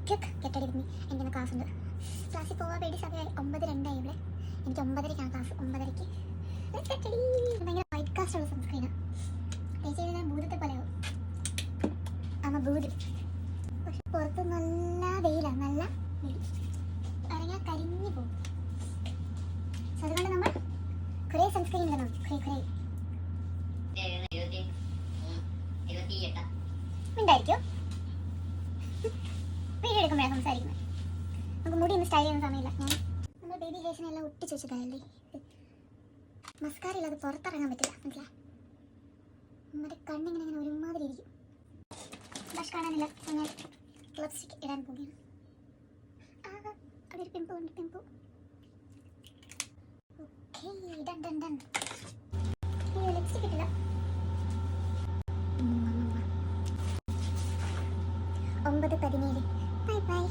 Quick കെട്ടടിക്കുന്നു. എനിക്കൊന്ന് class ഉണ്ട്. ക്ലാസ്സിൽ പോകാൻ വേണ്ടി സമയമായി 9:02 ഇവിടെ. എനിക്ക് 9:30 ക്ലാസ്. 9:30 ഭയങ്കര വൈറ്റ് കാസ്റ്റ് ഉള്ള സൺസ്ക്രീനാണ്. തേച്ച് കഴിഞ്ഞാൽ ഭൂതത്തെ പോലെയാവും. അമ്മ ഭൂത്. പക്ഷെ പുറത്ത് നല്ല വെയിലാണ്. നല്ല വെയിൽ ഇറങ്ങിയാൽ കരിഞ്ഞു പോകും. അതുകൊണ്ട് നമ്മൾ കുറേ സൺസ്ക്രീൻ ഇടണം. കുറേ ഉണ്ടായിരിക്കും. വീഡിയോ എടുക്കുമ്പോഴാണ് സംസാരിക്കുന്നത്. നമുക്ക് മുടി ഒന്ന് സ്റ്റൈൽ ചെയ്യുന്ന സമയമില്ല. നമ്മൾ ബേബി ഹെയർസിനെല്ലാം ഒട്ടിച്ച് വെച്ചതല്ലേ. മസ്കാര ഇല്ലാതെ പുറത്തിറങ്ങാൻ പറ്റില്ല. മനസ്സിലായി? നമ്മുടെ കണ്ണിങ്ങനെ ഇങ്ങനെ ഒരുമാതിരി ഇരിക്കും. ബ്ലഷ് കാണാനില്ല. ഞാൻ ലിപ്സ്റ്റിക് ഇടാൻ പോവുകയാണ്. അതൊരു പിമ്പ് ഉണ്ട്. പിമ്പ്. Okay, done. ലിപ്സ്റ്റിക് ഇട്ടില്ല. 9:17. Bye bye.